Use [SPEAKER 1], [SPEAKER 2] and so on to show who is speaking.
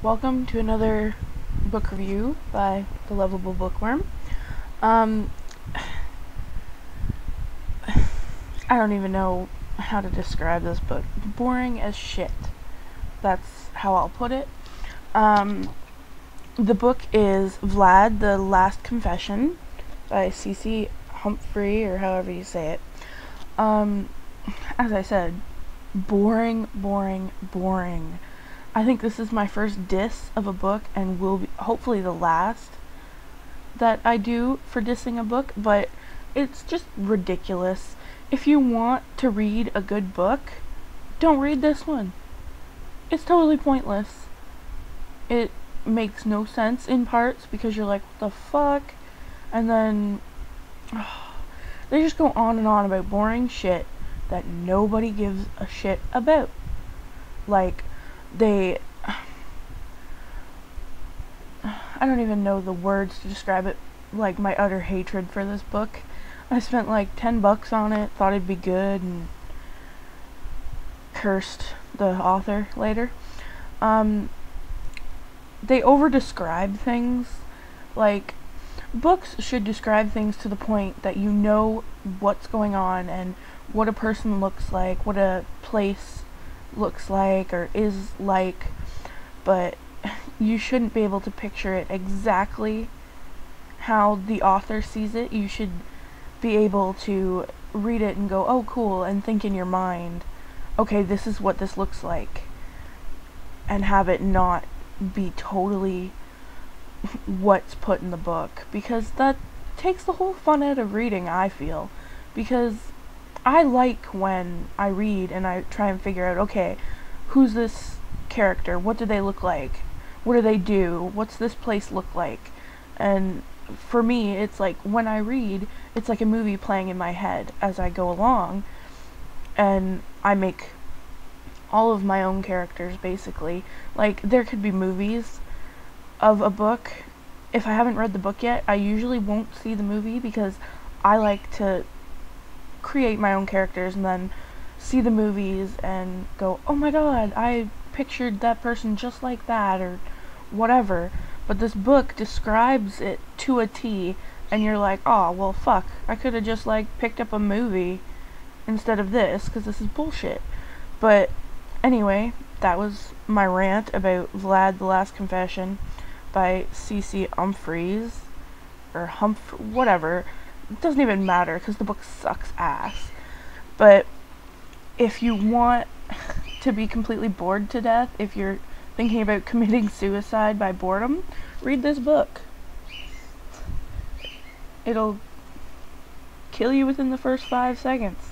[SPEAKER 1] Welcome to another book review by the Lovable Bookworm. I don't even know how to describe this book. Boring as shit. That's how I'll put it. The book is Vlad, The Last Confession by C.C. Humphrey, or however you say it. As I said, boring. I think this is my first diss of a book, and will be hopefully the last that I do for dissing a book, but it's just ridiculous. If you want to read a good book, don't read this one. It's totally pointless. It makes no sense in parts because you're like, what the fuck? And then they just go on and on about boring shit that nobody gives a shit about. Like, I don't even know the words to describe it, like my utter hatred for this book. I spent like $10 on it, thought it'd be good, and cursed the author later. They over-describe things. Like, books should describe things to the point that you know what's going on and what a person looks like, what a place looks like or is like, but you shouldn't be able to picture it exactly how the author sees it. You should be able to read it and go, oh cool, and think in your mind, okay, this is what this looks like, and have it not be totally what's put in the book, because that takes the whole fun out of reading, I feel. Because I like when I read and I try and figure out, okay, who's this character? What do they look like? What do they do? What's this place look like? And for me, it's like, when I read, it's like a movie playing in my head as I go along, and I make all of my own characters, basically. Like, there could be movies of a book. If I haven't read the book yet, I usually won't see the movie because I like to create my own characters and then see the movies and go, oh my god, I pictured that person just like that, or whatever. But this book describes it to a T, and you're like, oh well fuck, I could have just like picked up a movie instead of this, because this is bullshit. But anyway, that was my rant about Vlad, The Last Confession by C.C. Humphreys, or whatever. It doesn't even matter because the book sucks ass. But if you want to be completely bored to death, if you're thinking about committing suicide by boredom, read this book. It'll kill you within the first 5 seconds.